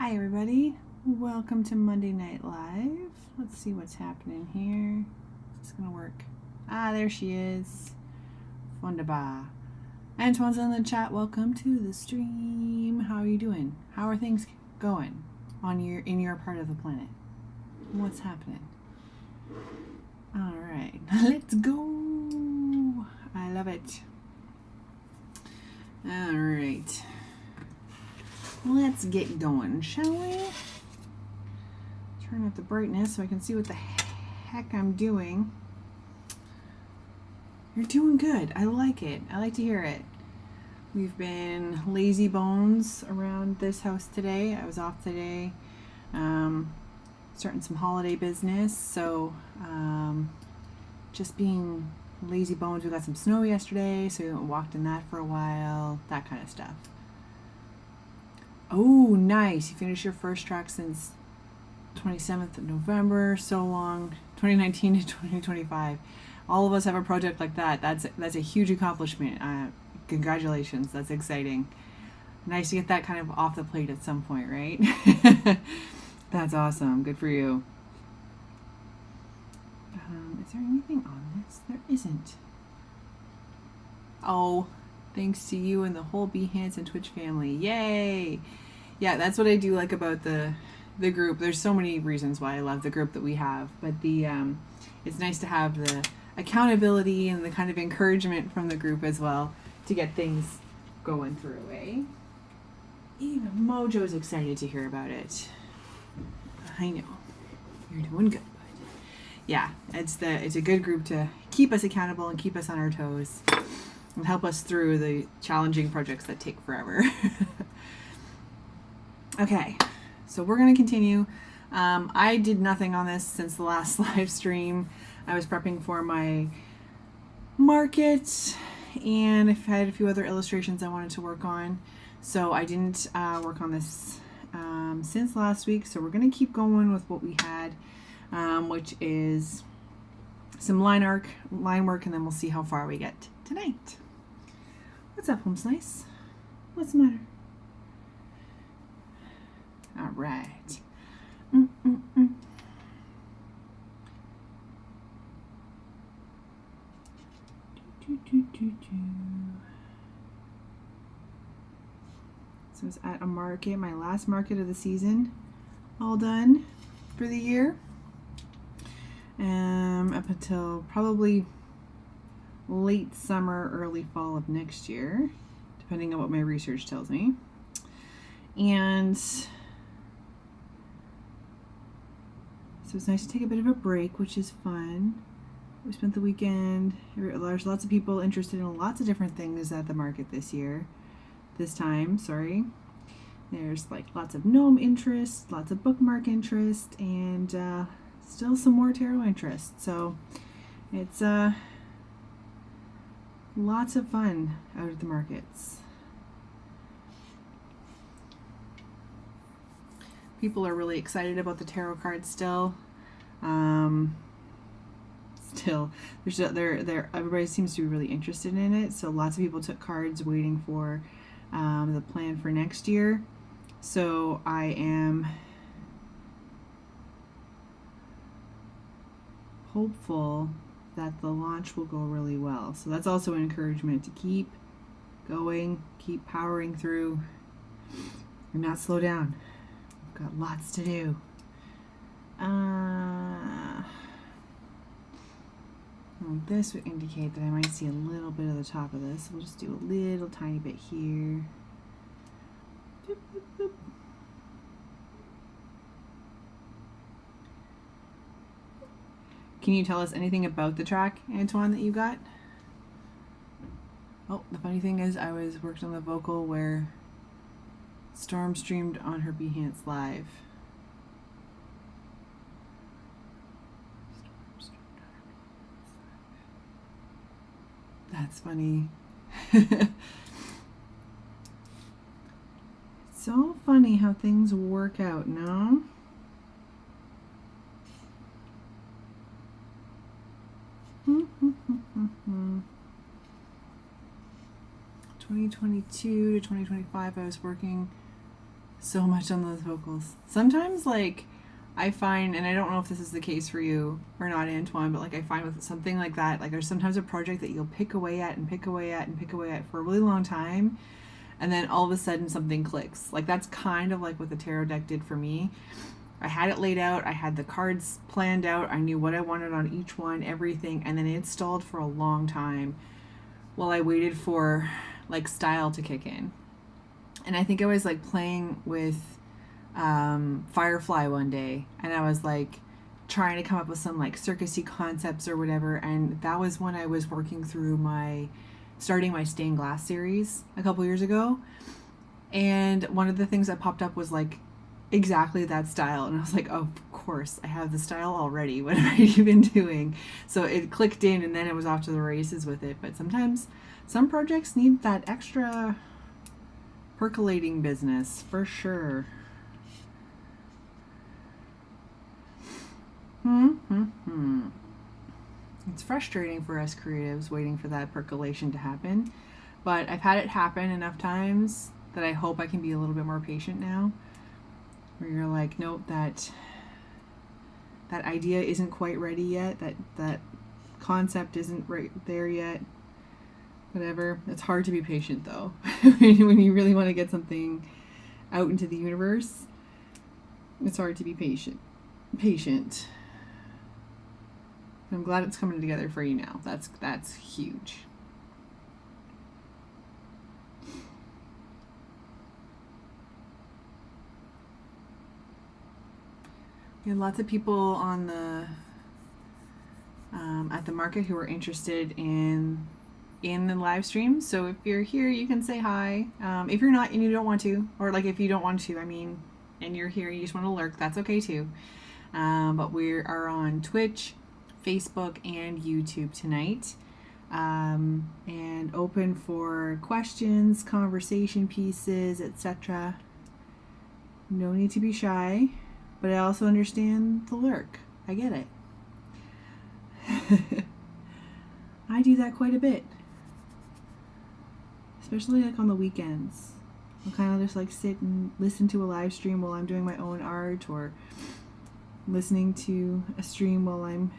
Hi everybody, welcome to Monday Night Live. Let's see what's happening here. Is this gonna work? Ah, there she is. Wunderbar. Antoine's in the chat. Welcome to the stream. How are you doing? How are things going in your part of the planet? What's happening? All right, let's go. I love it. All right. Let's get going, shall we? Turn up the brightness so I can see what the heck I'm doing. You're doing good. I like it. I like to hear it. We've been lazy bones around this house today. I was off today, starting some holiday business. So just being lazy bones. We got some snow yesterday, so we went and walked in that for a while. That kind of stuff. Oh, nice. You finished your first track since 27th of November. So long. 2019 to 2025. All of us have a project like that. That's a huge accomplishment. Congratulations. That's exciting. Nice to get that kind of off the plate at some point, right? That's awesome. Good for you. Is there anything on this? There isn't. Oh, thanks to you and the whole Behance and Twitch family. Yay! Yeah, that's what I do like about the group. There's so many reasons why I love the group that we have, but it's nice to have the accountability and the kind of encouragement from the group as well to get things going through, eh? Even Mojo's excited to hear about it. I know. You're doing good, bud. Yeah, it's a good group to keep us accountable and keep us on our toes and help us through the challenging projects that take forever. Okay, so we're going to continue. I did nothing on this since the last live stream. I was prepping for my market, and I had a few other illustrations I wanted to work on. So I didn't work on this since last week. So we're going to keep going with what we had, which is some line work, and then we'll see how far we get tonight. What's up, Home Slice? What's the matter? All right. So it's at a market, my last market of the season, all done for the year. Up until probably late summer, early fall of next year, depending on what my research tells me. And so it's nice to take a bit of a break, which is fun. We spent the weekend. There's lots of people interested in lots of different things at the market this time. There's like lots of gnome interest, lots of bookmark interest, and still some more tarot interest. So it's lots of fun out at the markets. People are really excited about the tarot cards still. Everybody seems to be really interested in it. So lots of people took cards waiting for the plan for next year. So I am hopeful that the launch will go really well. So that's also an encouragement to keep going, keep powering through, and not slow down. We've got lots to do. Well, this would indicate that I might see a little bit of the top of this. We'll just do a little tiny bit here. Boop, boop, boop. Can you tell us anything about the track, Antoine, that you got? Oh, the funny thing is I worked on the vocal where Storm streamed on her Behance Live. That's funny. So funny how things work out, no? Mm-hmm. 2022 to 2025, I was working so much on those vocals. Sometimes, like, I find, and I don't know if this is the case for you or not, Antoine, but like I find with something like that, like there's sometimes a project that you'll pick away at and pick away at and pick away at for a really long time, and then all of a sudden something clicks. Like that's kind of like what the tarot deck did for me. I had it laid out, I had the cards planned out, I knew what I wanted on each one, everything, and then it stalled for a long time while I waited for like style to kick in. And I think I was like playing with Firefly one day, and I was like trying to come up with some like circusy concepts or whatever, and that was when I was working through starting my stained glass series a couple years ago, and one of the things that popped up was like exactly that style, and I was like, oh, of course I have the style already, what am I even doing? So it clicked in, and then it was off to the races with it. But sometimes some projects need that extra percolating business for sure. It's frustrating for us creatives waiting for that percolation to happen, but I've had it happen enough times that I hope I can be a little bit more patient now, where you're like, nope, that idea isn't quite ready yet, that concept isn't right there yet, whatever. It's hard to be patient though when you really want to get something out into the universe. It's hard to be patient. I'm glad it's coming together for you now. That's huge. We had lots of people on the at the market who are interested in the live stream. So if you're here, you can say hi. If you're not and you don't want to, or like if you don't want to, I mean, and you're here, you just want to lurk, that's okay too. But we are on Twitch, Facebook, and YouTube tonight, and open for questions, conversation pieces, etc. No need to be shy, but I also understand the lurk. I get it. I do that quite a bit, especially like on the weekends. I'll kind of just like sit and listen to a live stream while I'm doing my own art, or listening to a stream while I'm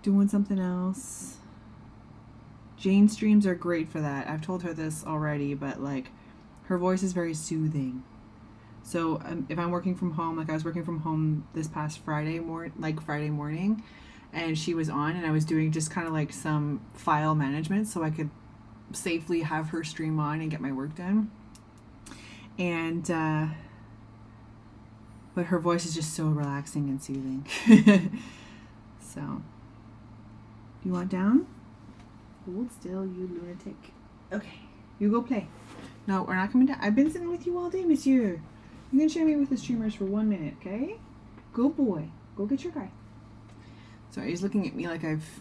doing something else. Jane's streams are great for that. I've told her this already, but like her voice is very soothing. So if I'm working from home, like I was working from home this past Friday morning, and she was on, and I was doing just kind of like some file management so I could safely have her stream on and get my work done. And but her voice is just so relaxing and soothing. So, do you want down? Hold still, you lunatic. Okay, you go play. No, we're not coming down. I've been sitting with you all day, monsieur. You can share me with the streamers for 1 minute, okay? Good boy. Go get your guy. Sorry, he's looking at me like I've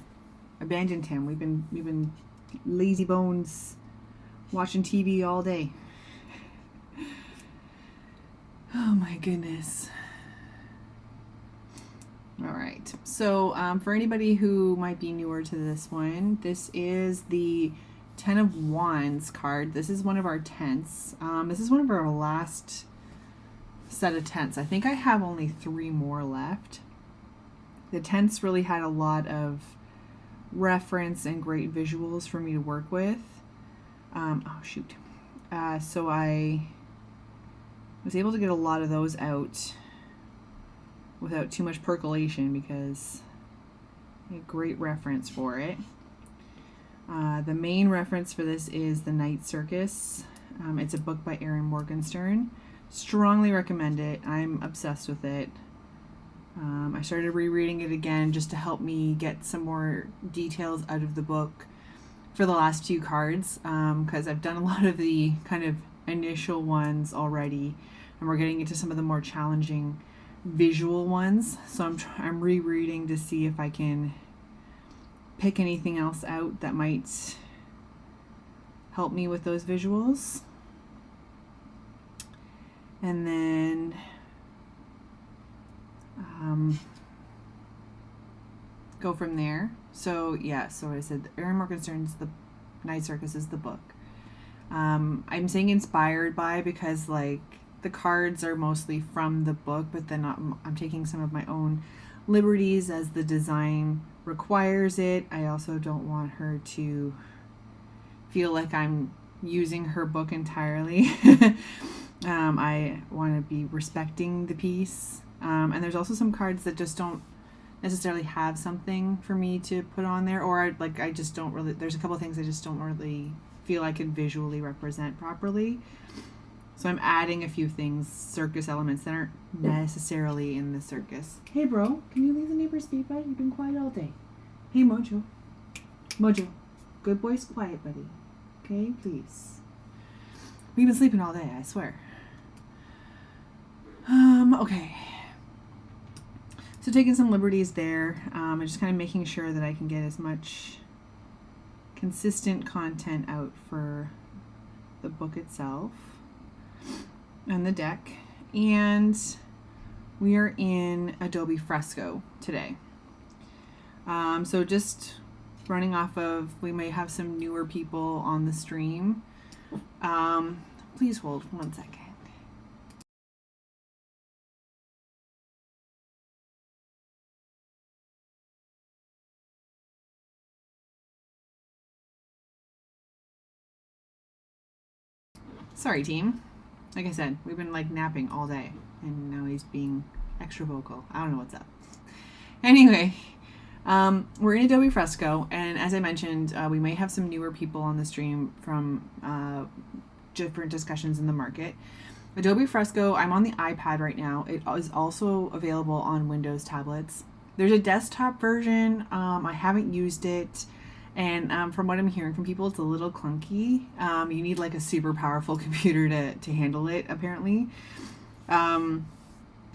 abandoned him. We've been lazy bones watching TV all day. Oh my goodness. All right. So for anybody who might be newer to this one, this is the Ten of Wands card. This is one of our tents. This is one of our last set of tents. I think I have only 3 more left. The tents really had a lot of reference and great visuals for me to work with. So I was able to get a lot of those out without too much percolation because I had great reference for it. The main reference for this is The Night Circus. It's a book by Erin Morgenstern. Strongly recommend it. I'm obsessed with it. I started rereading it again just to help me get some more details out of the book for the last few cards, because I've done a lot of the kind of initial ones already, and we're getting into some of the more challenging visual ones. So I'm rereading to see if I can pick anything else out that might help me with those visuals. And then go from there. So yeah, so I said Erin Morgenstern's The Night Circus is the book. I'm saying inspired by because like the cards are mostly from the book, but then I'm taking some of my own liberties as the design requires it. I also don't want her to feel like I'm using her book entirely. I want to be respecting the piece. And there's also some cards that just don't necessarily have something for me to put on there, or like I just don't really, there's a couple of things I just don't really feel I can visually represent properly. So I'm adding a few things, circus elements that aren't necessarily in the circus. Hey bro, can you leave the neighbors be, bud? You've been quiet all day. Hey Mojo. Mojo. Good boy's quiet, buddy. Okay, please. We've been sleeping all day, I swear. Okay. So taking some liberties there, and just kind of making sure that I can get as much consistent content out for the book itself and the deck. And we are in Adobe Fresco today. So just running off of, we may have some newer people on the stream. Please hold 1 second. Sorry, team. Like I said, we've been like napping all day, and now he's being extra vocal. I don't know what's up. Anyway, we're in Adobe Fresco, and as I mentioned, we may have some newer people on the stream from different discussions in the market. Adobe Fresco, I'm on the iPad right now. It is also available on Windows tablets. There's a desktop version. I haven't used it. And from what I'm hearing from people, it's a little clunky. You need like a super powerful computer to handle it, apparently.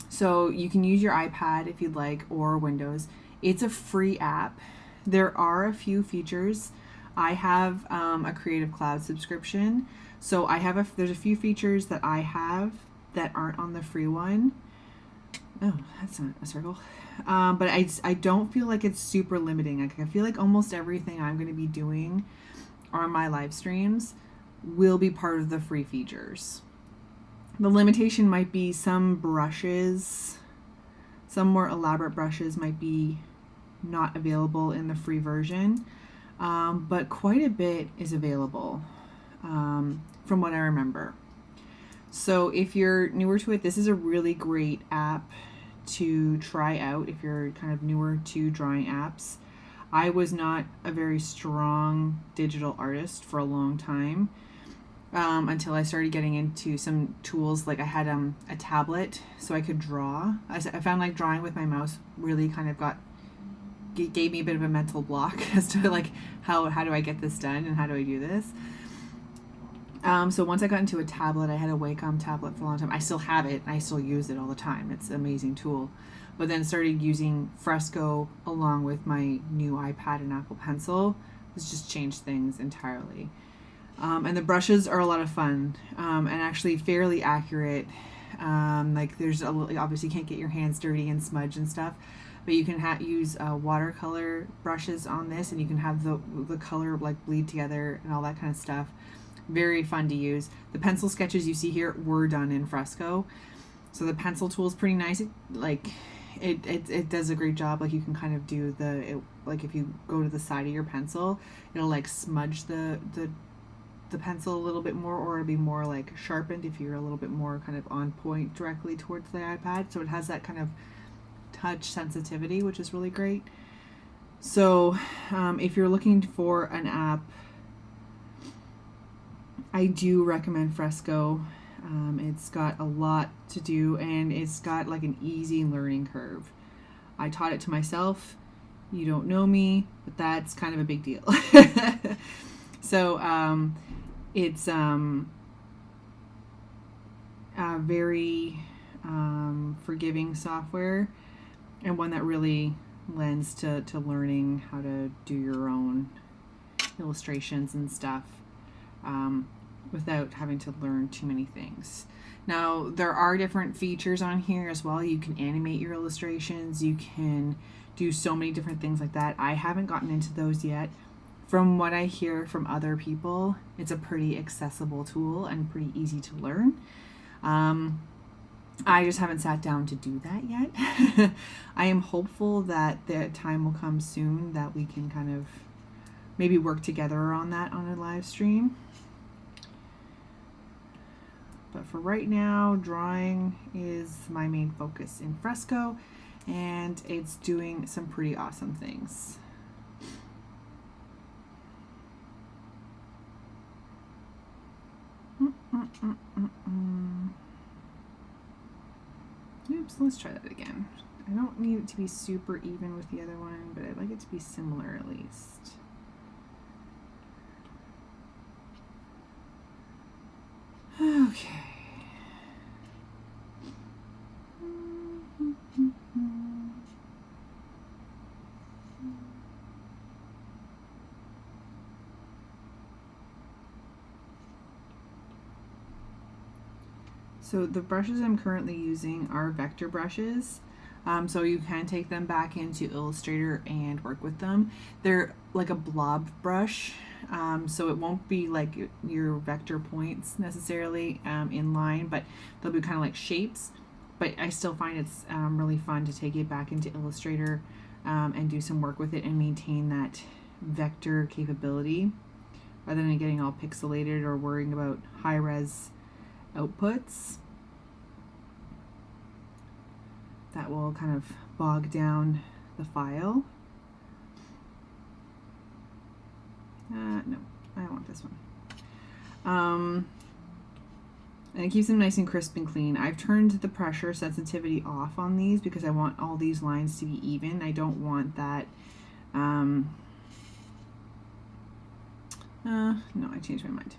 So you can use your iPad if you'd like, or Windows. It's a free app. There are a few features. I have a Creative Cloud subscription. So there's a few features that I have that aren't on the free one. Oh, that's not a circle. But I don't feel like it's super limiting. I feel like almost everything I'm going to be doing on my live streams will be part of the free features. The limitation might be some brushes, some more elaborate brushes might be not available in the free version, but quite a bit is available from what I remember. So if you're newer to it, this is a really great app to try out if you're kind of newer to drawing apps. I was not a very strong digital artist for a long time until I started getting into some tools. Like I had a tablet so I could draw. I found like drawing with my mouse really kind of gave me a bit of a mental block as to like how do I get this done and how do I do this. So once I got into a tablet, I had a Wacom tablet for a long time. I still have it. I still use it all the time. It's an amazing tool. But then started using Fresco along with my new iPad and Apple Pencil. It's just changed things entirely. And the brushes are a lot of fun and actually fairly accurate. Like there's obviously you can't get your hands dirty and smudge and stuff, but you can use watercolor brushes on this, and you can have the color like bleed together and all that kind of stuff. Very fun to use. The pencil sketches you see here were done in Fresco, so the pencil tool is pretty nice. It does a great job. Like you can kind of do like if you go to the side of your pencil, it'll like smudge the pencil a little bit more, or it'll be more like sharpened if you're a little bit more kind of on point directly towards the iPad. So it has that kind of touch sensitivity, which is really great. So if you're looking for an app, I do recommend Fresco. It's got a lot to do, and it's got like an easy learning curve. I taught it to myself. You don't know me, but that's kind of a big deal. So it's a very forgiving software, and one that really lends to learning how to do your own illustrations and stuff. Without having to learn too many things. Now, there are different features on here as well. You can animate your illustrations. You can do so many different things like that. I haven't gotten into those yet. from what I hear from other people, it's a pretty accessible tool and pretty easy to learn. I just haven't sat down to do that yet. I am hopeful that the time will come soon that we can kind of maybe work together on that on a live stream. But for right now, drawing is my main focus in Fresco, and it's doing some pretty awesome things. Oops, let's try that again. I don't need it to be super even with the other one, but I'd like it to be similar at least. Okay. So the brushes I'm currently using are vector brushes. So you can take them back into Illustrator and work with them. They're like a blob brush, so it won't be like your vector points necessarily in line, but they'll be kind of like shapes. But I still find it's really fun to take it back into Illustrator and do some work with it and maintain that vector capability rather than getting all pixelated or worrying about high-res outputs. That will kind of bog down the file. No, I want this one. And it keeps them nice and crisp and clean. I've turned the pressure sensitivity off on these because I want all these lines to be even. I don't want that. No, I changed my mind.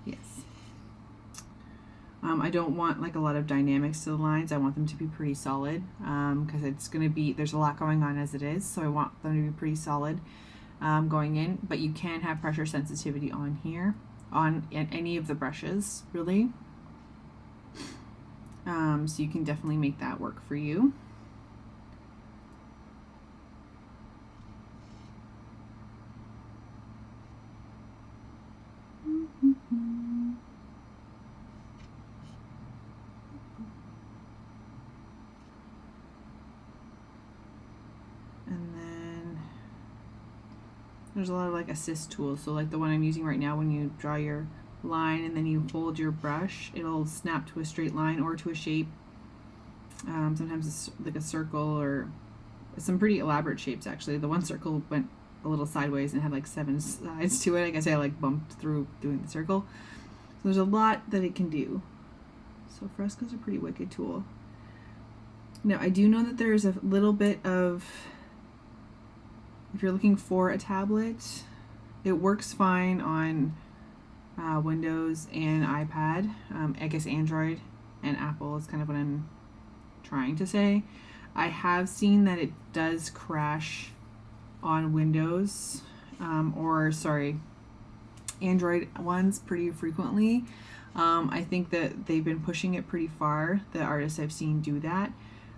Yes. I don't want like a lot of dynamics to the lines. I want them to be pretty solid because it's going to be, there's a lot going on as it is, so I want them to be pretty solid going in, but you can have pressure sensitivity on here, on any of the brushes, really. So you can definitely make that work for you. There's a lot of like assist tools. So like the one I'm using right now, when you draw your line and then you hold your brush, it'll snap to a straight line or to a shape. Sometimes it's like a circle or some pretty elaborate shapes actually. The one circle went a little sideways and had like 7 sides to it. I guess I like bumped through doing the circle. So there's a lot that it can do. So Fresco's a pretty wicked tool. Now I do know that there's a little bit of, if you're looking for a tablet, it works fine on Windows and iPad. I guess Android and Apple is kind of what I'm trying to say. I have seen that it does crash on Windows, Android ones pretty frequently. I think that they've been pushing it pretty far. The artists I've seen do that.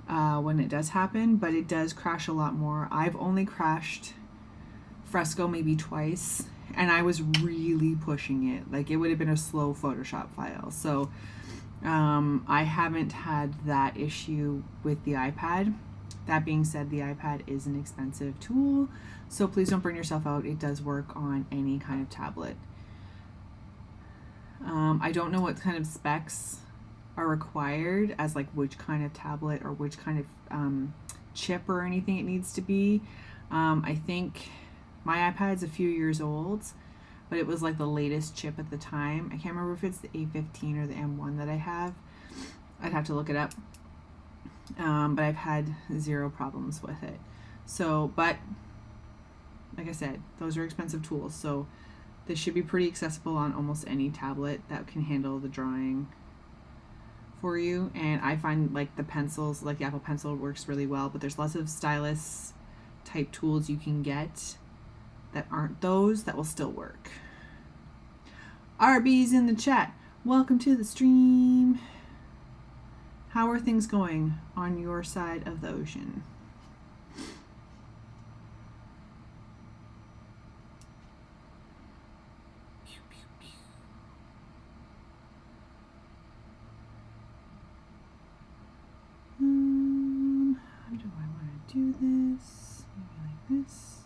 When it does happen, but it does crash a lot more. I've only crashed Fresco maybe twice, and I was really pushing it. Like it would have been a slow Photoshop file. So I haven't had that issue with the iPad. That being said, the iPad is an expensive tool, so please don't burn yourself out. It does work on any kind of tablet. I don't know what kind of specs are required as like which kind of tablet or which kind of chip or anything it needs to be. I think my iPad's a few years old, but it was like the latest chip at the time. I can't remember if it's the A15 or the M1 that I have. I'd have to look it up. But I've had 0 problems with it. So, but like I said, those are expensive tools, so this should be pretty accessible on almost any tablet that can handle the drawing for you. And I find like the pencils, like the Apple Pencil works really well, but there's lots of stylus type tools you can get that aren't those that will still work. RB's in the chat. Welcome to the stream. How are things going on your side of the ocean? do this, maybe like this,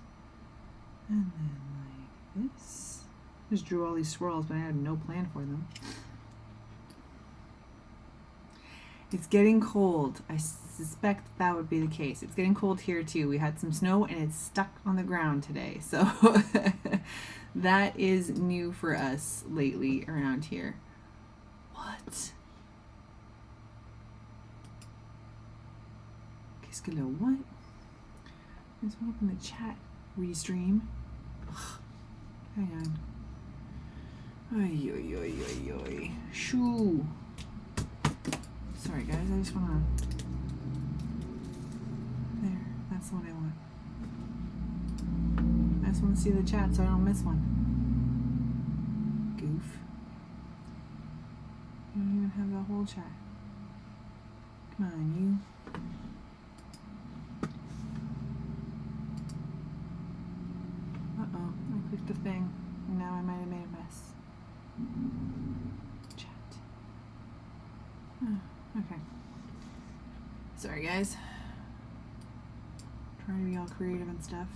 and then like this. Just drew all these swirls, but I had no plan for them. It's getting cold. I suspect that would be the case. It's getting cold here too. We had some snow and it's stuck on the ground today. So that is new for us lately around here. What? Qu'est-ce que le what? There's one up in the chat restream. Hang on. Oy, oy, oy, oy, oy. Shoo. Sorry guys, I just wanna... There, that's the one I want. I just want to see the chat so I don't miss one. Goof. You don't even have the whole chat. Come on, you. Uh-oh, I clicked the thing, and now I might have made a mess. Chat. Oh, okay. Sorry, guys. Trying to be all creative and stuff.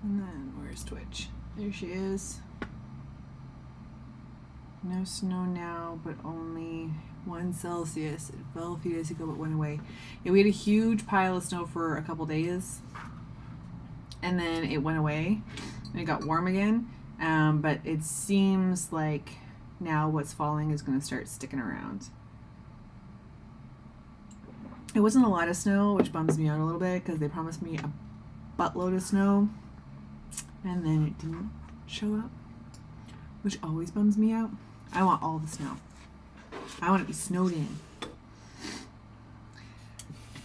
And then, where's Twitch? There she is. No snow now, but only 1 Celsius. It fell a few days ago, but went away. Yeah, we had a huge pile of snow for a couple days, and then it went away, and it got warm again. But it seems like now what's falling is going to start sticking around. It wasn't a lot of snow, which bums me out a little bit because they promised me a buttload of snow, and then it didn't show up, which always bums me out. I want all the snow. I want to be snowed in.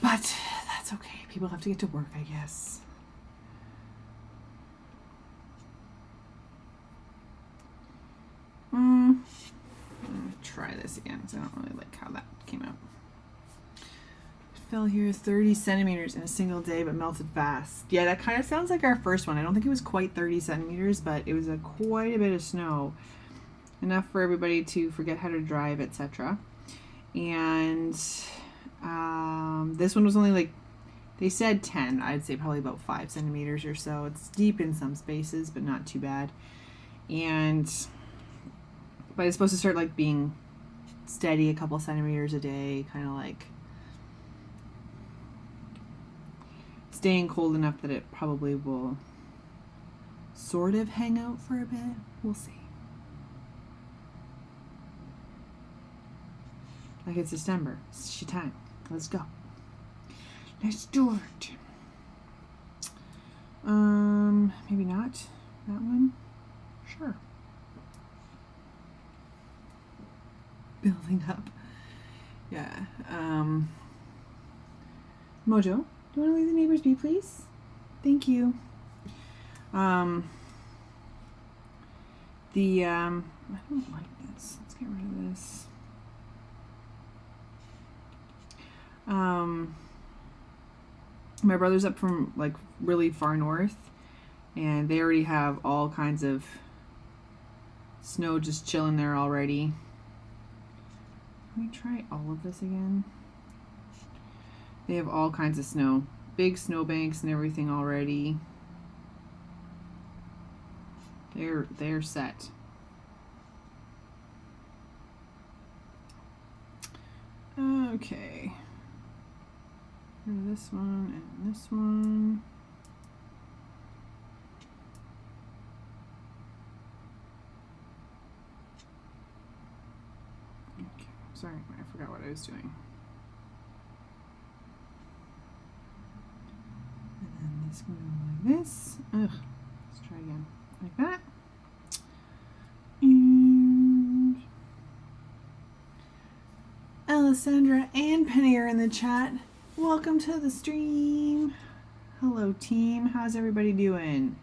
But that's okay. People have to get to work, I guess. I'm gonna try this again because I don't really like how that came out. It fell here 30 centimeters in a single day, but melted fast. Yeah, that kind of sounds like our first one. I don't think it was quite 30 centimeters, but it was quite a bit of snow. Enough for everybody to forget how to drive, etc. And this one was only like, they said 10. I'd say probably about 5 centimeters or so. It's deep in some spaces, but not too bad. But it's supposed to start like being steady a couple centimeters a day, kind of like staying cold enough that it probably will sort of hang out for a bit. We'll see. Like it's December. It's she time. Let's go. Let's do it. Maybe not. That one? Sure. Building up. Yeah. Mojo, do you want to leave the neighbors be, please? Thank you. I don't like this. Let's get rid of this. My brother's up from like really far north, and they already have all kinds of snow just chilling there already. Let me try all of this again. They have all kinds of snow, big snow banks and everything already. They're set. Okay. This one and this one. Okay, sorry, I forgot what I was doing. And then this can go like this. Ugh. Let's try again. Like that. And Alessandra and Penny are in the chat. Welcome to the stream. Hello team, how's everybody doing?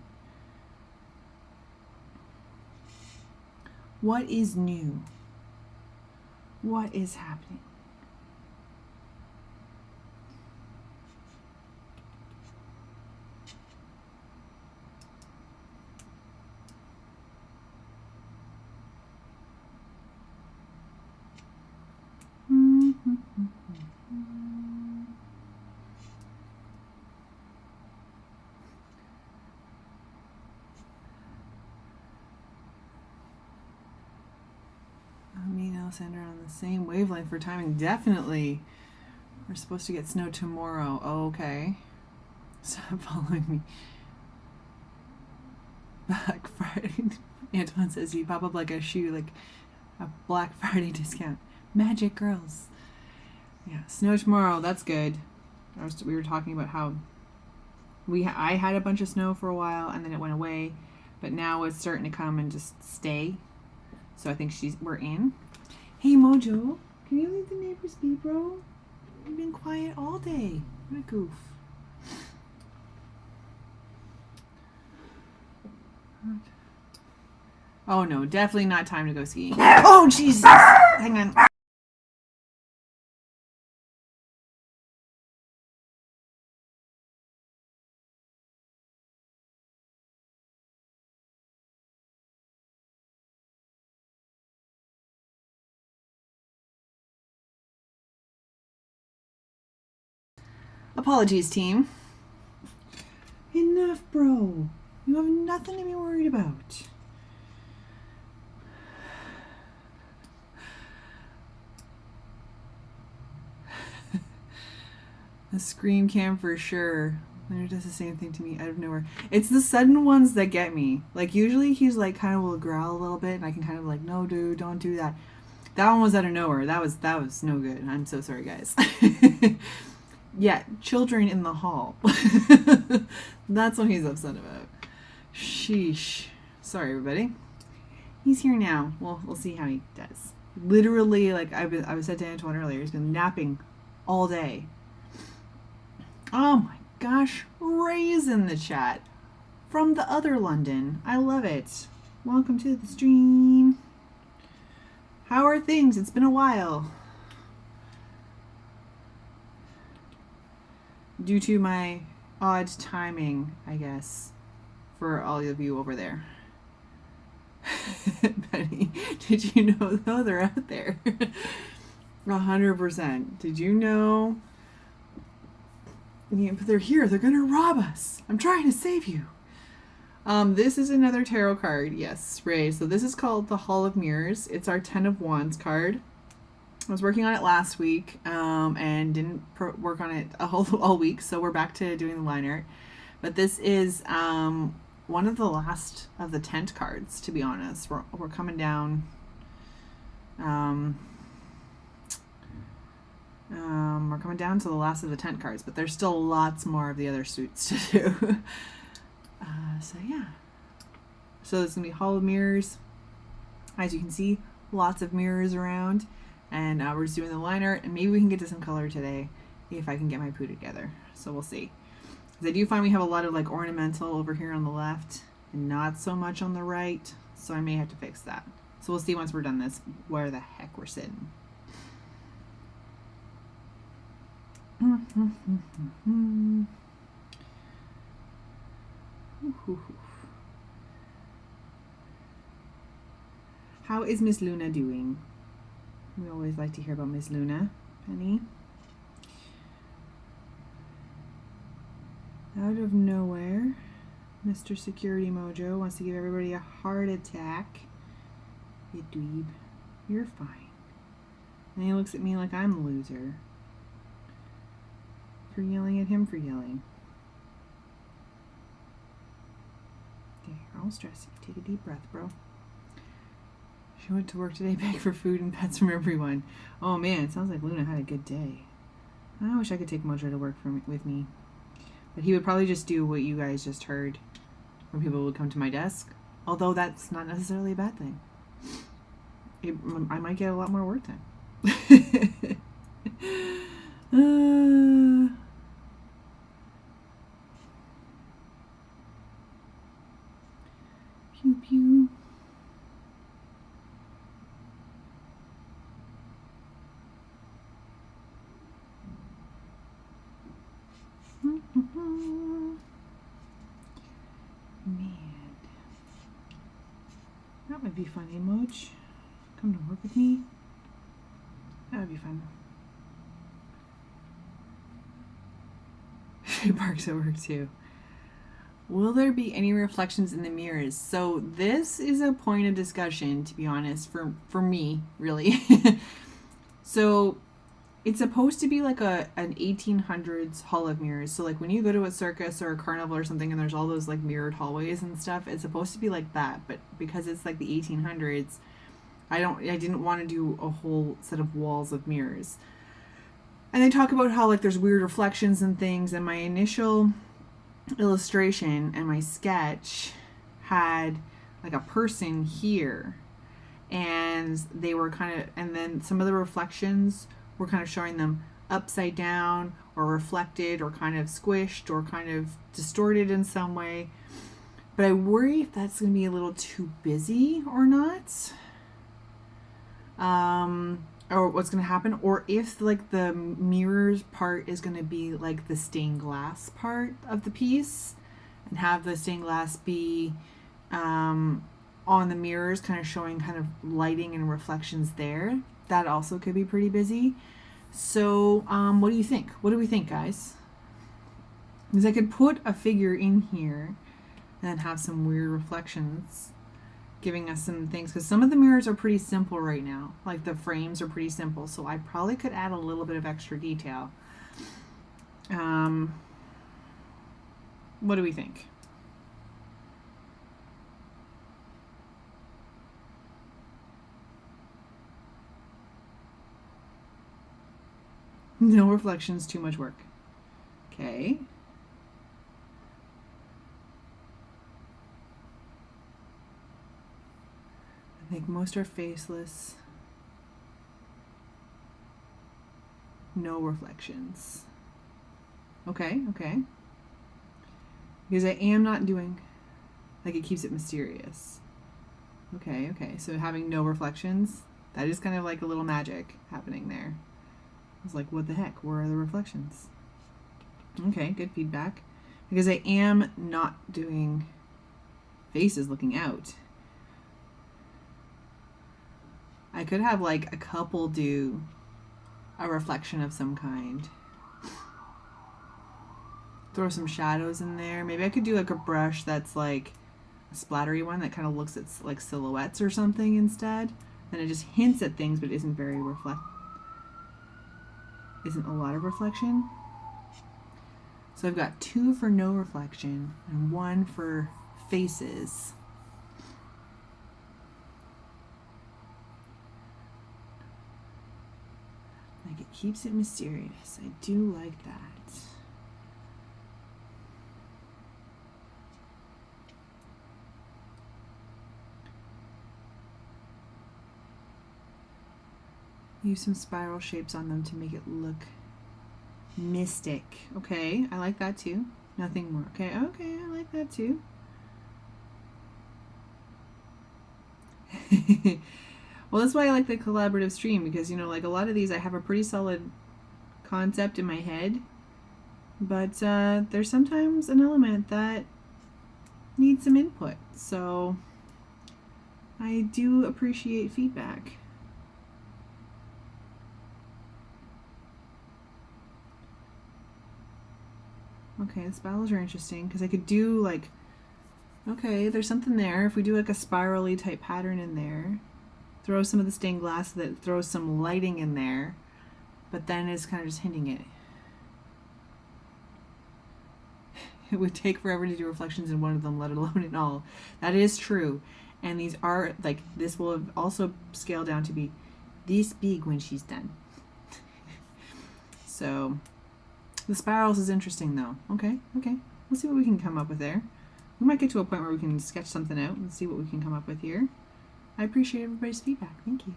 What is new? What is happening? Sandra on the same wavelength for timing. Definitely. We're supposed to get snow tomorrow. Oh, okay. Stop following me. Black Friday. Antoine says you pop up like a shoe, like a Black Friday discount. Magic girls. Yeah, snow tomorrow. That's good. We were talking about how I had a bunch of snow for a while and then it went away, but now it's starting to come and just stay. So I think we're in. Hey Mojo, can you leave the neighbors be, bro? You've been quiet all day. What a goof. Oh no, definitely not time to go skiing. Oh Jesus! Hang on. Apologies, team. Enough, bro. You have nothing to be worried about. The scream cam for sure. Leonard does the same thing to me out of nowhere. It's the sudden ones that get me. Like usually he's like kind of will growl a little bit and I can kind of like, no dude, don't do that. That one was out of nowhere. That was no good. I'm so sorry, guys. Yeah, children in the hall. That's what he's upset about. Sheesh. Sorry, everybody. He's here now. Well, we'll see how he does. Literally, like I was said to Antoine earlier, he's been napping all day. Oh my gosh, Ray's in the chat from the other London. I love it. Welcome to the stream. How are things? It's been a while. Due to my odd timing, I guess, for all of you over there. Benny, did you know though they're out there? 100%. Did you know? Yeah, but they're here. They're gonna rob us. I'm trying to save you. This is another tarot card. Yes, Ray. So this is called the Hall of Mirrors. It's our 10 of Wands card. I was working on it last week and didn't work on it all week, so we're back to doing the line art. But this is one of the last of the tent cards, to be honest. We're coming down. We're coming down to the last of the tent cards, but there's still lots more of the other suits to do. So yeah. So it's gonna be Hall of Mirrors. As you can see, lots of mirrors around. And we're just doing the line art, and maybe we can get to some color today if I can get my poo together. So we'll see. Because I do find we have a lot of like ornamental over here on the left and not so much on the right. So I may have to fix that. So we'll see once we're done this where the heck we're sitting. How is Miss Luna doing? We always like to hear about Miss Luna. Penny. Out of nowhere, Mr. Security Mojo wants to give everybody a heart attack. You dweeb. You're fine. And he looks at me like I'm the loser. For yelling at him for yelling. There, I'll stress you. Take a deep breath, bro. She went to work today, begged for food and pets from everyone. Oh man, it sounds like Luna had a good day. I wish I could take Mojo to work with me. But he would probably just do what you guys just heard when people would come to my desk. Although that's not necessarily a bad thing. I might get a lot more work done. Pew pew. Man, that would be fun, eh, Moj? Come to work with me? That would be fun. She barks at work too. Will there be any reflections in the mirrors? So this is a point of discussion, to be honest, for me, really. So it's supposed to be like an 1800s hall of mirrors. So like when you go to a circus or a carnival or something and there's all those like mirrored hallways and stuff, it's supposed to be like that. But because it's like the 1800s, I didn't want to do a whole set of walls of mirrors. And they talk about how like there's weird reflections and things, and my initial illustration and my sketch had like a person here, and they were kind of, and then some of the reflections were kind of showing them upside down or reflected or kind of squished or kind of distorted in some way. But I worry if that's going to be a little too busy or not. Or what's going to happen, or if like the mirrors part is going to be like the stained glass part of the piece and have the stained glass be on the mirrors, kind of showing kind of lighting and reflections there. That also could be pretty busy. So what do you think? What do we think, guys? Because I could put a figure in here and then have some weird reflections giving us some things, because some of the mirrors are pretty simple right now, like the frames are pretty simple, so I probably could add a little bit of extra detail. What do we think? No reflections, too much work. Okay. I think most are faceless. No reflections. Okay. Because I am not doing, like, it keeps it mysterious. Okay. So having no reflections, that is kind of like a little magic happening there. I was like, what the heck? Where are the reflections? Okay, good feedback. Because I am not doing faces looking out. I could have like a couple do a reflection of some kind. Throw some shadows in there. Maybe I could do like a brush that's like a splattery one that kind of looks at like silhouettes or something instead. Then it just hints at things but isn't isn't a lot of reflection. So I've got 2 for no reflection and 1 for faces. Like, it keeps it mysterious. I do like that. Use some spiral shapes on them to make it look mystic. Okay, I like that too. Nothing more. Okay, I like that too. Well, that's why I like the collaborative stream, because, you know, like a lot of these I have a pretty solid concept in my head, but there's sometimes an element that needs some input. So I do appreciate feedback. Okay, the spirals are interesting because I could do like, okay, there's something there. If we do like a spirally type pattern in there, throw some of the stained glass that throws some lighting in there, but then it's kind of just hinting it. It would take forever to do reflections in one of them, let alone in all. That is true. And these are, like, this will also scale down to be this big when she's done. So, the spirals is interesting, though. Okay. We'll see what we can come up with there. We might get to a point where we can sketch something out and see what we can come up with here. I appreciate everybody's feedback. Thank you.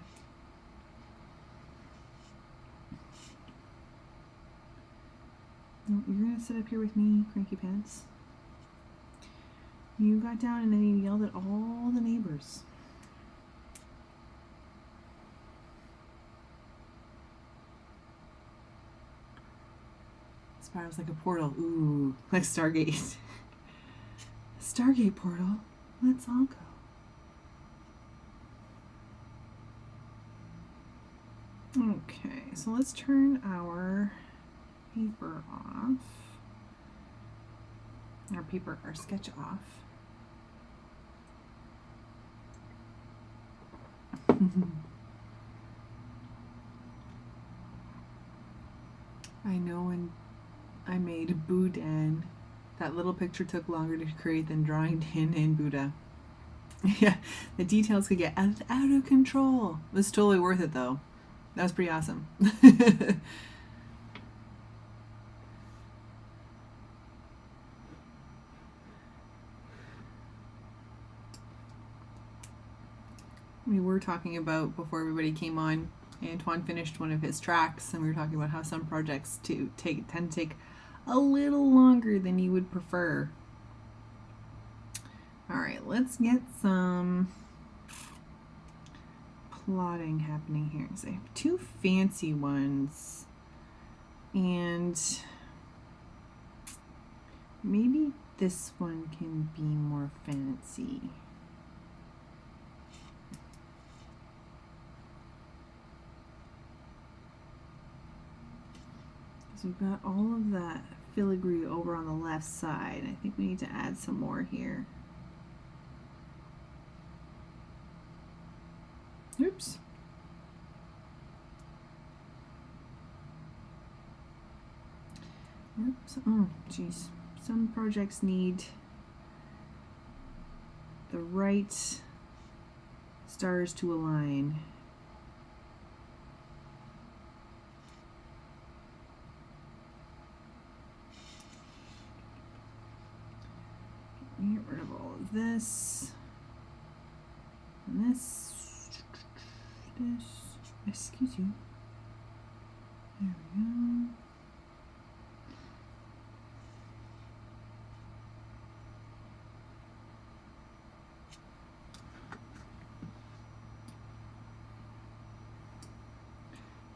You're going to sit up here with me, Cranky Pants. You got down and then you yelled at all the neighbors. Spirals like a portal. Ooh, like Stargate. Stargate portal. Let's all go. Okay, so let's turn our paper off. our paper, our sketch off. I know when I made Boudin, that little picture took longer to create than drawing Dan and Buddha. Yeah, the details could get out of control. It was totally worth it though. That was pretty awesome. We were talking about, before everybody came on, Antoine finished one of his tracks, and we were talking about how some projects tend to take a little longer than you would prefer. All right, let's get some plotting happening here. So I have two fancy ones, and maybe this one can be more fancy. So we've got all of that filigree over on the left side. I think we need to add some more here. Oops. Oops. Oh, geez. Some projects need the right stars to align. Get rid of all of this. And this. Excuse you. There we go.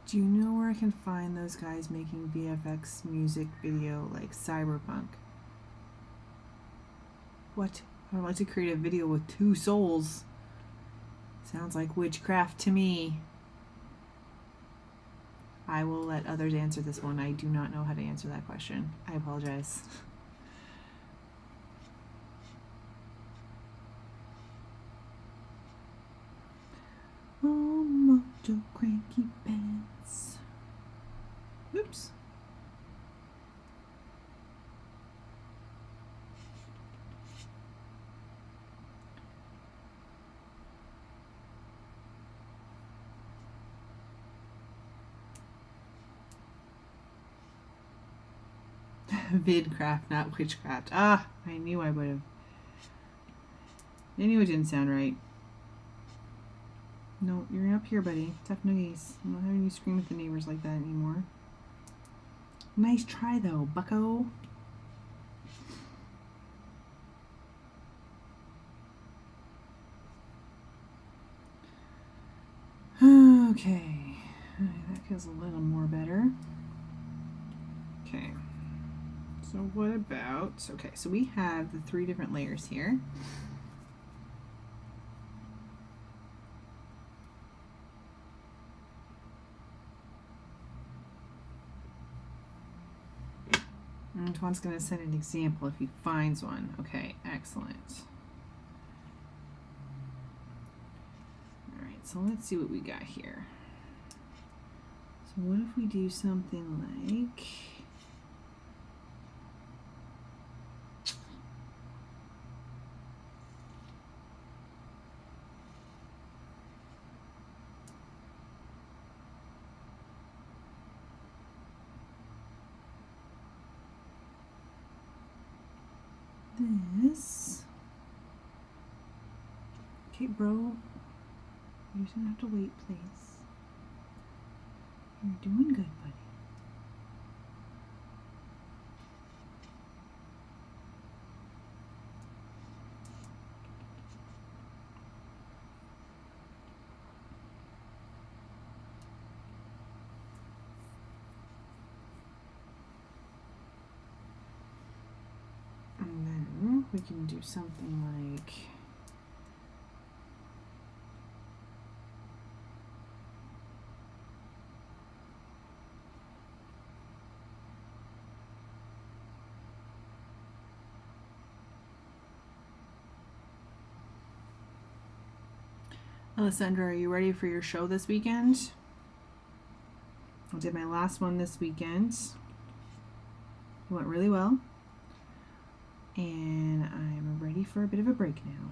Do you know where I can find those guys making VFX music video like Cyberpunk? What? I would like to create a video with 2 souls. Sounds like witchcraft to me. I will let others answer this one. I do not know how to answer that question. I apologize. Oh, mojo cranky pants. Oops. Vidcraft, not witchcraft. Ah, I knew I would have. I knew it didn't sound right. No, you're up here, buddy. Tough noogies. I'm not having you scream at the neighbors like that anymore. Nice try, though, bucko. Okay. That feels a little more better. Okay. So what about, okay, so we have the 3 different layers here. Antoine's going to send an example if he finds one. Okay, excellent. All right, so let's see what we got here. So what if we do something like... this. Okay, bro. You don't have to wait, please. You're doing good, buddy. And then we can do something like... Alessandra, are you ready for your show this weekend? I did my last one this weekend. It went really well. And I'm ready for a bit of a break now.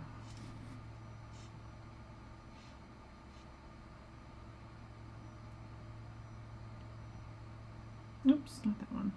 Oops, not that one.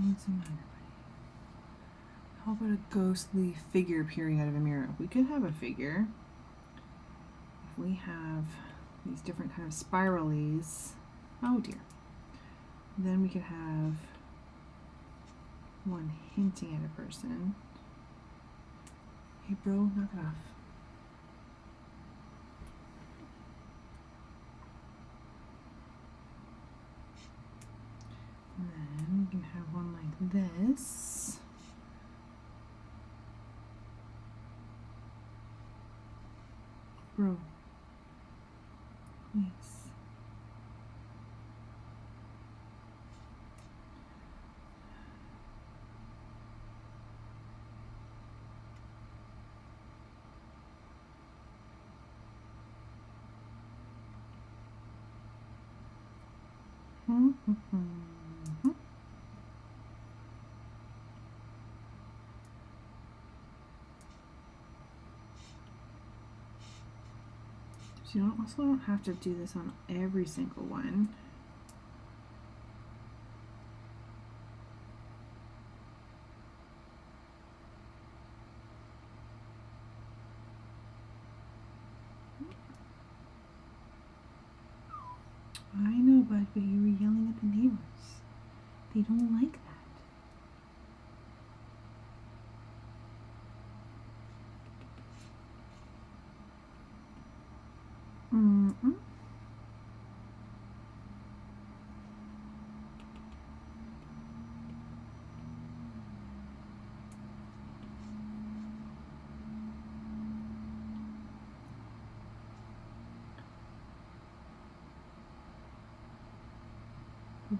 What's the matter, buddy? How about a ghostly figure peering out of a mirror? We could have a figure. If we have these different kind of spiralies. Oh dear. Then we could have one hinting at a person. Hey bro, knock it off. And then we can have one like this. Bro, please. So you also don't have to do this on every single one. I know, bud, but you were yelling at the neighbors. They don't like that.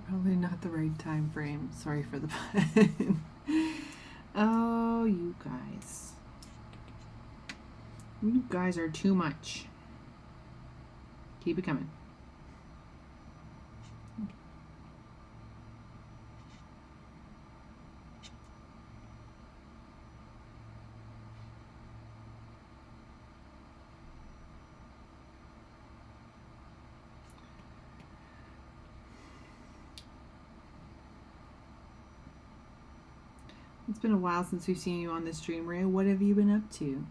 Probably not the right time frame. Sorry for the pun. Oh, you guys. You guys are too much. Keep it coming. It's been a while since we've seen you on the stream, Ray. What have you been up to?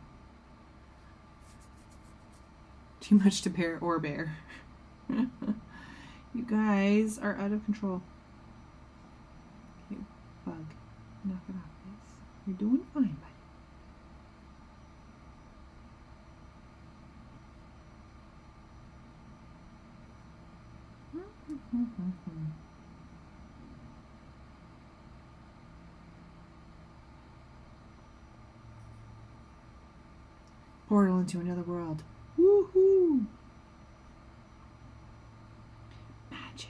Too much to bear or bear. You guys are out of control. You bug. Knock it off, please. You're doing fine, buddy. Portal into another world. Woohoo! Magic.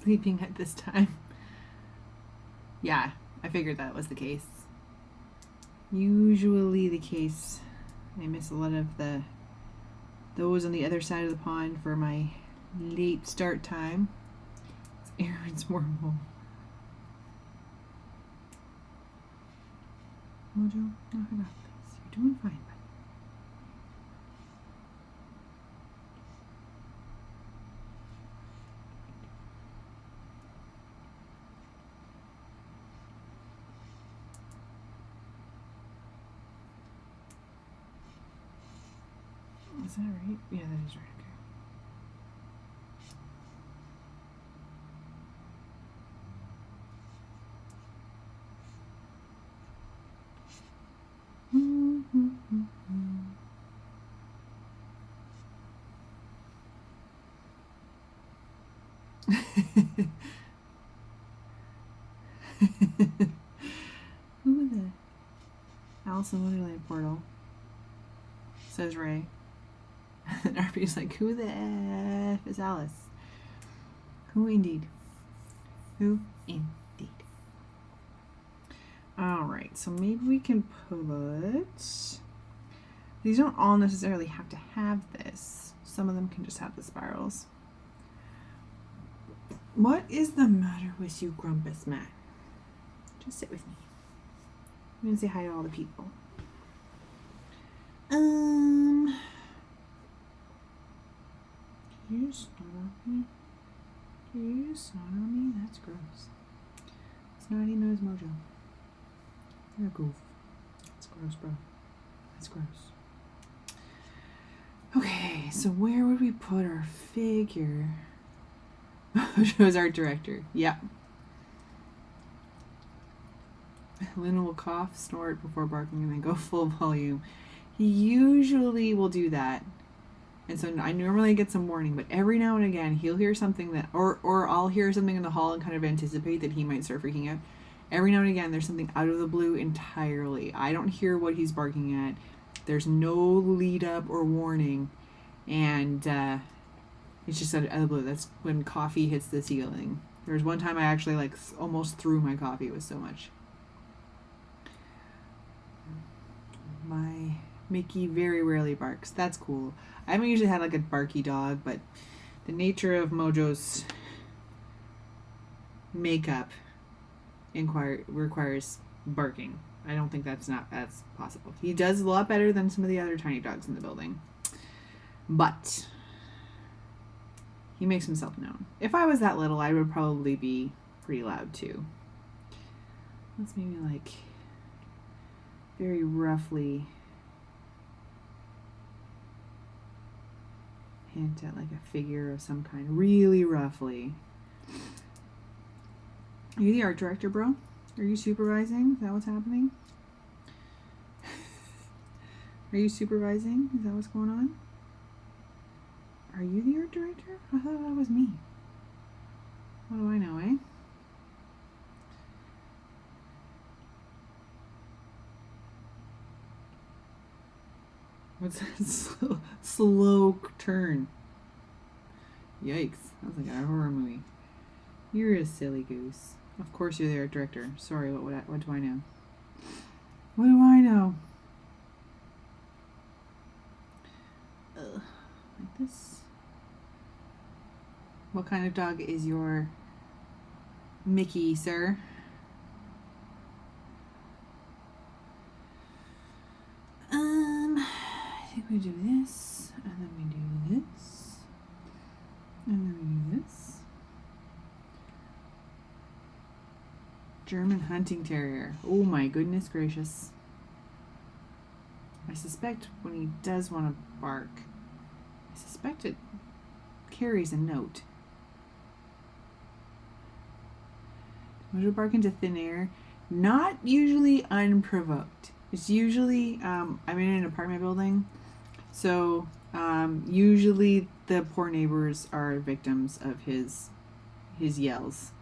sleeping at this time. Yeah, I figured that was the case. Usually the case. I miss a lot of those on the other side of the pond for my late start time. It's Aaron's wormhole. Mojo, knock it off, please. You're doing fine, buddy. Is that right? Yeah, that is right. Okay. Who the Alice in Wonderland portal? Says Ray. And RP's like, who the F is Alice? Who indeed? Who indeed? Alright, so maybe we can put... These don't all necessarily have to have this. Some of them can just have the spirals. What is the matter with you, grumpus man? Just sit with me. I'm gonna say hi to all the people. Can you snort on me? Can you snort on me? That's gross. Snotty nose Mojo. You're a goof. That's gross, bro. That's gross. Okay, so where would we put our figure? Mojo's art director. Yep. Lynn will cough, snort before barking, and then go full volume. He usually will do that. And so I normally get some warning, but every now and again he'll hear something that, or I'll hear something in the hall and kind of anticipate that he might start freaking out. Every now and again there's something out of the blue entirely. I don't hear what he's barking at. There's no lead up or warning. And it's just out of the blue. That's when coffee hits the ceiling. There was one time I actually like almost threw my coffee. It was so much. My Mickey very rarely barks. That's cool. I haven't usually had like a barky dog, but the nature of Mojo's makeup requires barking. I don't think that's possible. He does a lot better than some of the other tiny dogs in the building. But he makes himself known. If I was that little, I would probably be pretty loud too. Let's maybe like very roughly hint at like a figure of some kind, really roughly. Are you the art director, bro? Are you supervising? Is that what's happening? Are you supervising? Is that what's going on? Are you the art director? I thought that was me. What do I know, eh? What's that slow turn? Yikes. That was like a horror movie. You're a silly goose. Of course you're the art director. Sorry, what do I know? What do I know? Like this. What kind of dog is your Mickey, sir? I think we do this, and then we do this, and then we do this. German hunting terrier. Oh my goodness gracious. I suspect when he does want to bark, I suspect it carries a note. Mojo bark into thin air. Not usually unprovoked. It's usually, I'm in an apartment building, so usually the poor neighbors are victims of his yells,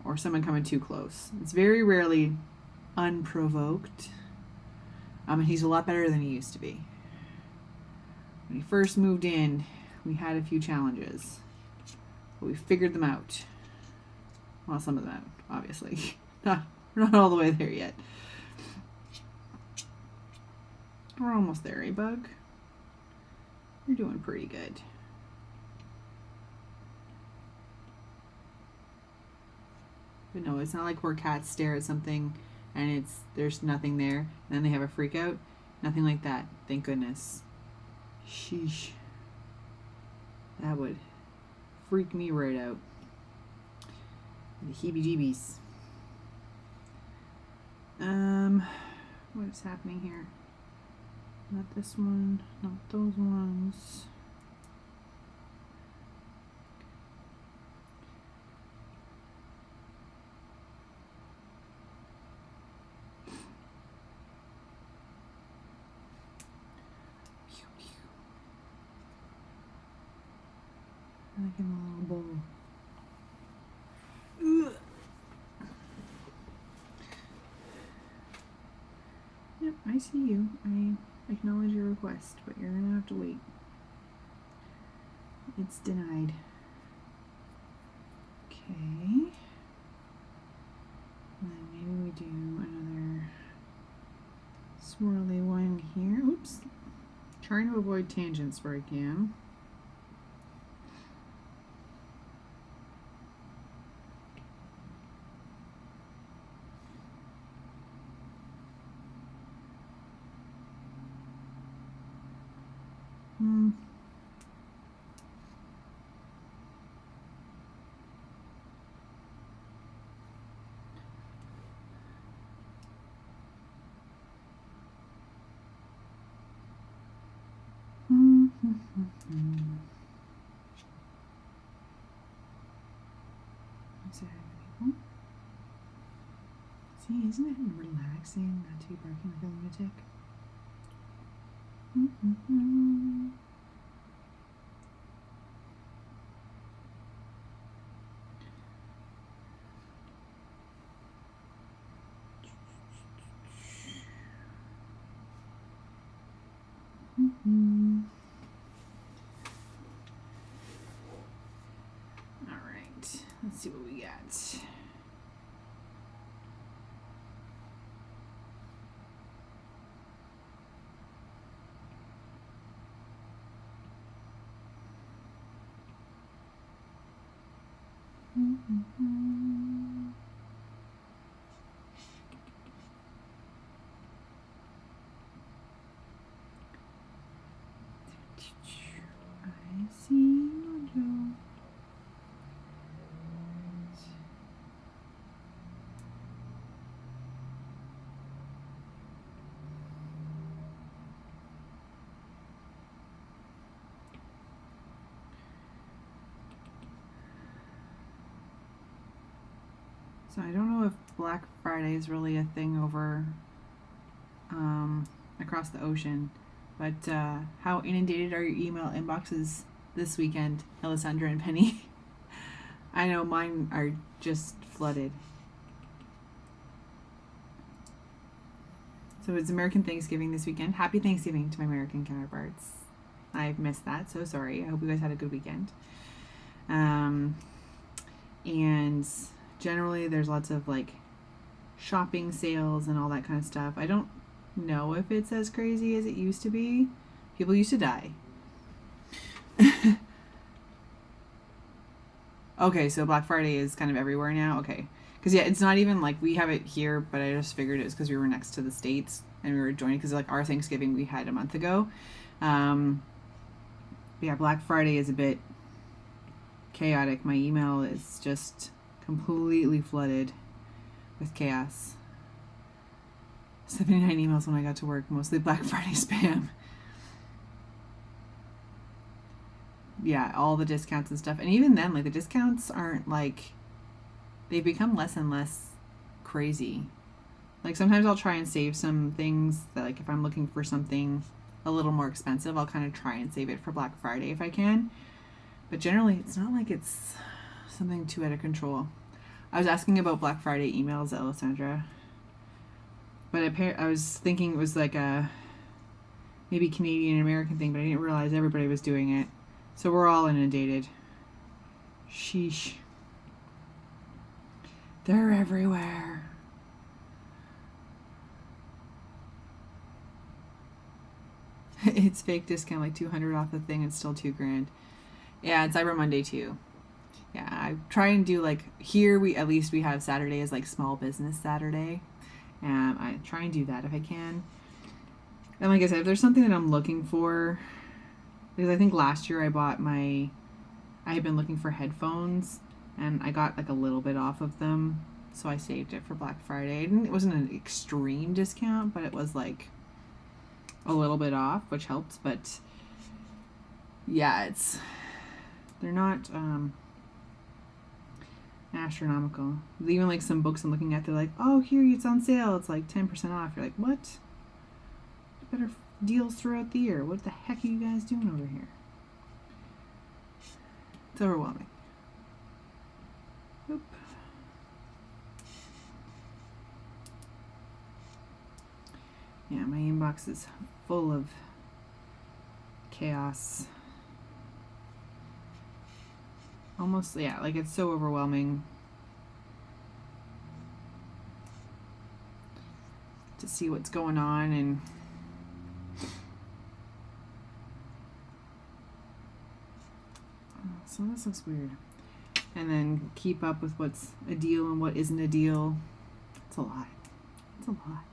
or someone coming too close. It's very rarely unprovoked, and he's a lot better than he used to be. When he first moved in, we had a few challenges. But we figured them out. Well, some of them out, obviously. We're not all the way there yet. We're almost there, eh, Bug? You're doing pretty good. But no, it's not like where cats stare at something and there's nothing there, and then they have a freak out. Nothing like that, thank goodness. Sheesh. That would freak me right out. The heebie-jeebies. What is happening here? Not this one, not those ones. Like in a little bowl. Ugh. Yep, I see you. I acknowledge your request, but you're gonna have to wait. It's denied. Okay. And then maybe we do another swirly one here. Oops. Trying to avoid tangents where I can. See, isn't it relaxing not to be barking like a lunatic? All right, let's see what we got. I see Mojo. So I don't know if Black Friday is really a thing over across the ocean, but how inundated are your email inboxes this weekend, Alessandra and Penny? I know mine are just flooded. So it's American Thanksgiving this weekend. Happy Thanksgiving to my American counterparts. I've missed that, so sorry. I hope you guys had a good weekend. And generally there's lots of like shopping sales and all that kind of stuff. I don't know if it's as crazy as it used to be. People used to die. Okay, so Black Friday is kind of everywhere now. Okay. Because yeah, it's not even like we have it here, but I just figured it was because we were next to the States and we were joining, because like our Thanksgiving we had a month ago. Yeah, Black Friday is a bit chaotic. My email is just completely flooded with chaos. 79 emails when I got to work, mostly Black Friday spam. Yeah, all the discounts and stuff. And even then, like, the discounts aren't like, they've become less and less crazy. Like, sometimes I'll try and save some things that, like, if I'm looking for something a little more expensive, I'll kind of try and save it for Black Friday if I can. But generally, it's not like it's something too out of control. I was asking about Black Friday emails, Alessandra. But I was thinking it was like a maybe Canadian American thing, but I didn't realize everybody was doing it. So we're all inundated. Sheesh. They're everywhere. It's fake discount, like 200 off the thing. It's still $2,000. Yeah, it's Cyber Monday too. Yeah, I try and do like here we at least we have Saturday as like small business Saturday. And I try and do that if I can. And like I said, if there's something that I'm looking for, because I think last year I had been looking for headphones and I got like a little bit off of them. So I saved it for Black Friday. It wasn't an extreme discount, but it was like a little bit off, which helped. But yeah, they're not astronomical. Even like some books I'm looking at, they're like, oh, here it's on sale. It's like 10% off. You're like, what? Better deals throughout the year. What the heck are you guys doing over here? It's overwhelming. Oop. Yeah, my inbox is full of chaos. Almost, yeah, like it's so overwhelming to see what's going on. And so this looks weird. And then keep up with what's a deal and what isn't a deal. It's a lot. It's a lot.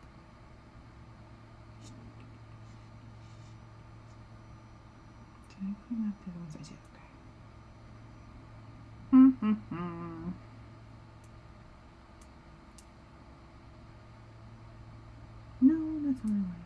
Did I clean up the other ones? I did. Okay. No, that's not what I wanted.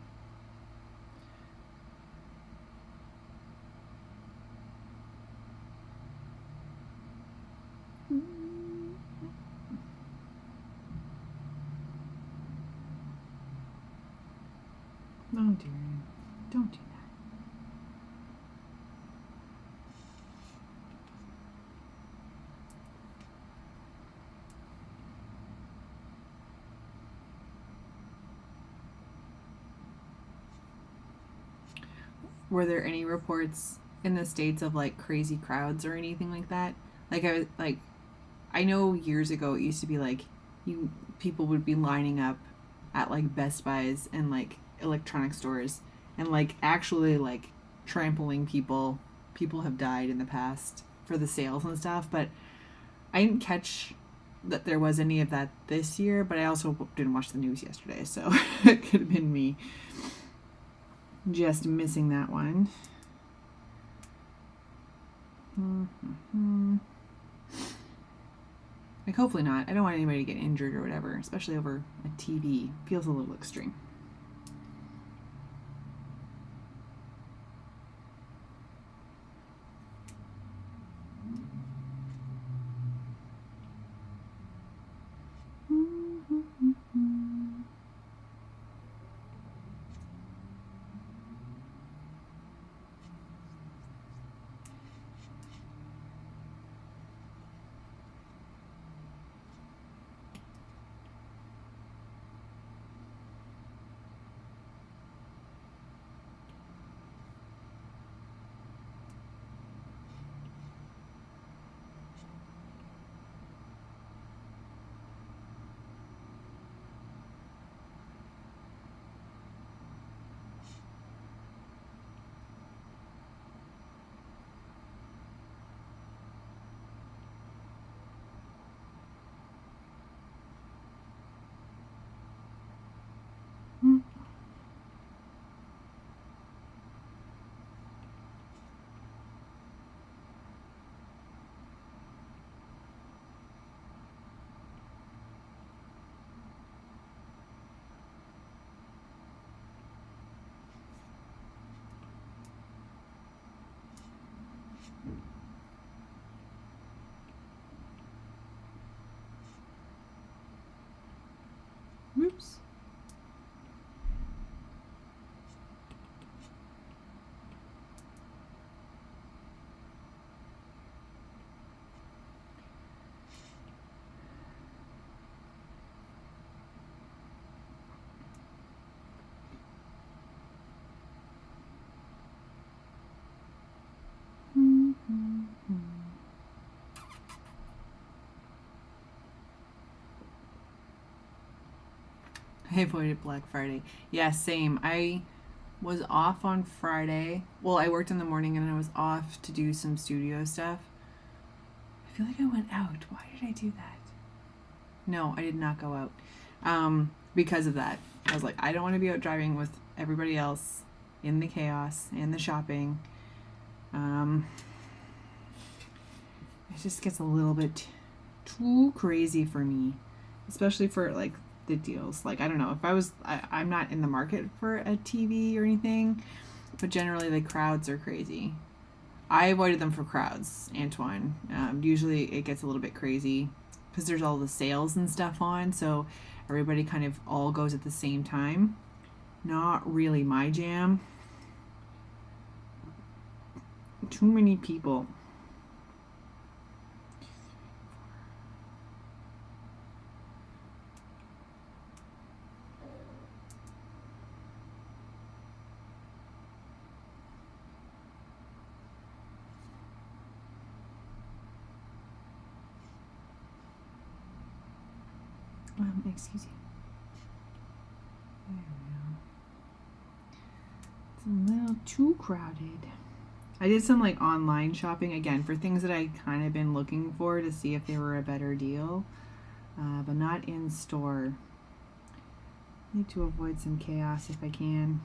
Oh dear, don't do that. Were there any reports in the States of like crazy crowds or anything like that? I know years ago it used to be like people would be lining up at like Best Buys and like electronic stores and like actually like trampling people. People have died in the past for the sales and stuff, but I didn't catch that there was any of that this year, but I also didn't watch the news yesterday, so it could have been me just missing that one. Like hopefully not. I don't want anybody to get injured or whatever, especially over a TV. Feels a little extreme. I avoided Black Friday. Yeah, same. I was off on Friday. Well, I worked in the morning and I was off to do some studio stuff. I feel like I went out. Why did I do that? No, I did not go out. Because of that. I was like, I don't want to be out driving with everybody else in the chaos and the shopping. It just gets a little bit too crazy for me, especially for like the deals. Like, I don't know, if I'm not in the market for a TV or anything, but generally the crowds are crazy. I avoided them for crowds, Antoine. Usually it gets a little bit crazy because there's all the sales and stuff on, so everybody kind of all goes at the same time. Not really my jam. Too many people. Excuse you. There we go. It's a little too crowded. I did some like online shopping again for things that I kind of been looking for to see if they were a better deal, but not in store. I need to avoid some chaos if I can.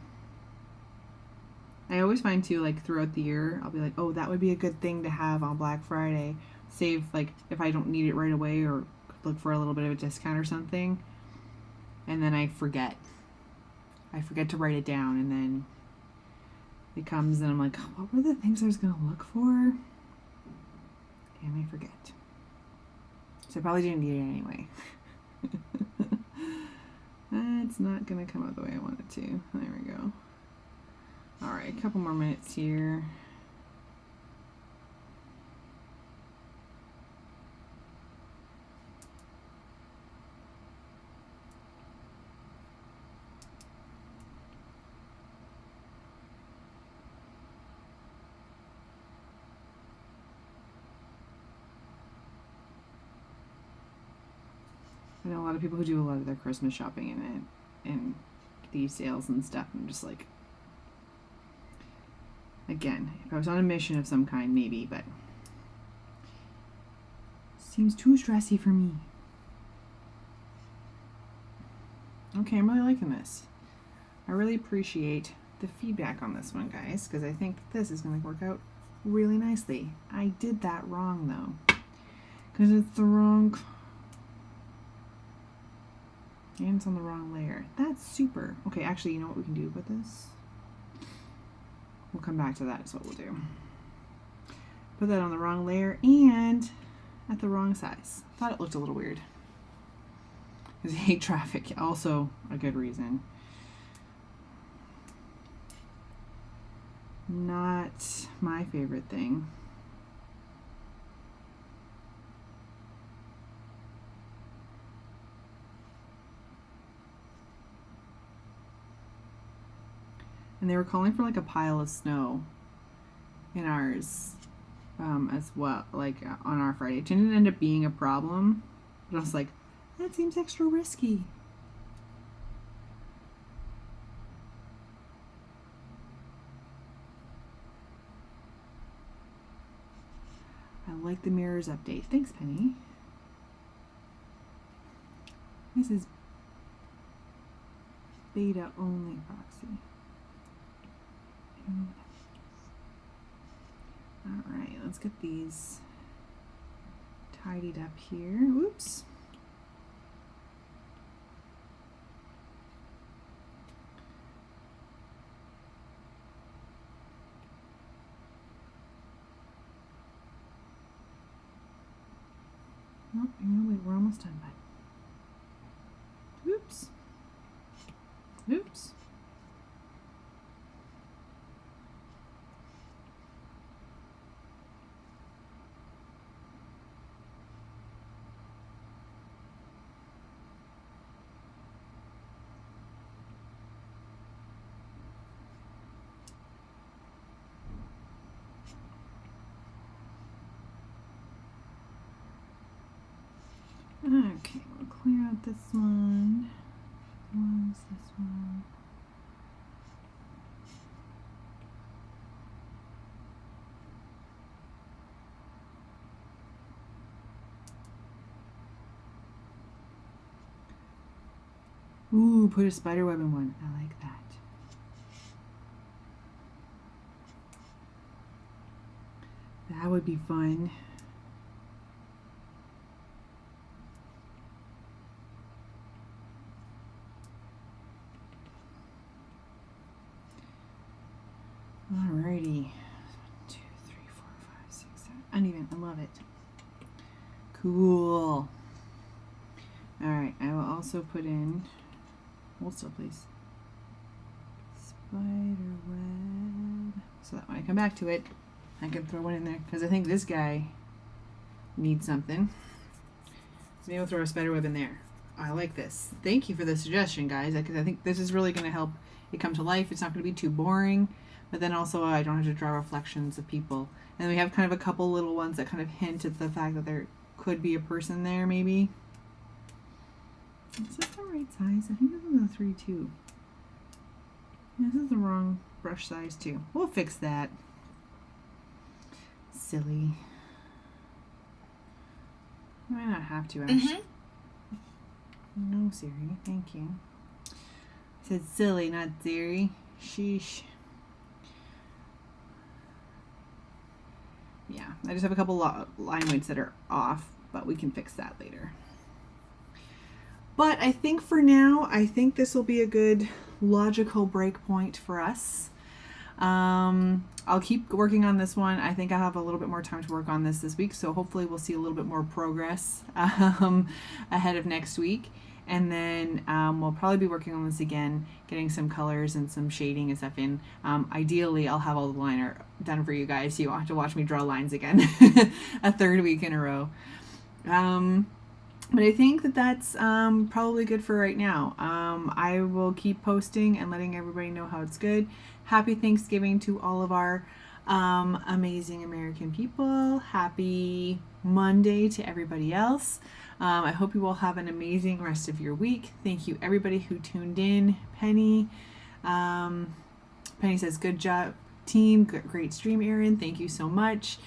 I always find too, like throughout the year, I'll be like, oh, that would be a good thing to have on Black Friday. Save, like, if I don't need it right away or look for a little bit of a discount or something. And then I forget. I forget to write it down, and then it comes and I'm like, what were the things I was going to look for? And I forget. So I probably didn't need it anyway. That's not going to come out the way I want it to. There we go. Alright, a couple more minutes here. I know a lot of people who do a lot of their Christmas shopping in these sales and stuff. I'm just like, again, if I was on a mission of some kind, maybe, but seems too stressy for me. Okay, I'm really liking this. I really appreciate the feedback on this one, guys, because I think this is going to work out really nicely. I did that wrong, though, because it's the wrong... and it's on the wrong layer. That's super. Okay, actually, you know what we can do with this? We'll come back to that is what we'll do. Put that on the wrong layer and at the wrong size. Thought it looked a little weird. Because I hate traffic. Also a good reason. Not my favorite thing. And they were calling for like a pile of snow in ours as well, like on our Friday. It didn't end up being a problem, but I was like, that seems extra risky. I like the mirrors update. Thanks, Penny. This is beta only proxy. Alright, let's get these tidied up here. Oops. Nope, wait, we're almost done, bud. Oops. Oops. Okay, we'll clear out this one. is this one? Ooh, put a spider web in one. I like that. That would be fun. Alrighty. 1, 2, 3, 4, 5, 6, 7. Uneven. I love it. Cool. Alright, I will also put in, hold still please, spider web, so that when I come back to it, I can throw one in there, because I think this guy needs something. So maybe I'll throw a spider web in there. I like this. Thank you for the suggestion, guys, because I think this is really going to help it come to life. It's not going to be too boring, but then also I don't have to draw reflections of people. And we have kind of a couple little ones that kind of hint at the fact that there could be a person there, maybe. Is this the right size? I think this is a 3-2. This is the wrong brush size too. We'll fix that. Silly. I might not have to actually. No, Siri. Thank you. I said silly, not Siri. Sheesh. Yeah, I just have a couple line weights that are off, but we can fix that later. But I think for now, I think this will be a good logical break point for us. I'll keep working on this one. I think I'll have a little bit more time to work on this week, so hopefully we'll see a little bit more progress ahead of next week. And then we'll probably be working on this again, getting some colors and some shading and stuff in. Ideally, I'll have all the liner done for you guys, so you won't have to watch me draw lines again a third week in a row. But I think that that's probably good for right now. I will keep posting and letting everybody know how it's good. Happy Thanksgiving to all of our amazing American people. Happy Monday to everybody else. I hope you all have an amazing rest of your week. Thank you everybody who tuned in. Penny. Penny says, good job team. Great stream, Erin. Thank you so much.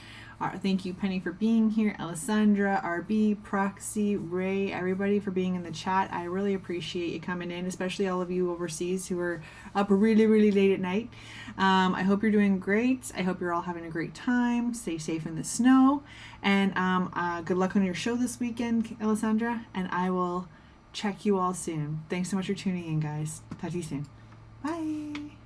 Thank you, Penny, for being here. Alessandra, RB, Proxy, Ray, everybody for being in the chat. I really appreciate you coming in, especially all of you overseas who are up really, really late at night. I hope you're doing great. I hope you're all having a great time. Stay safe in the snow. And good luck on your show this weekend, Alessandra. And I will check you all soon. Thanks so much for tuning in, guys. Talk to you soon. Bye.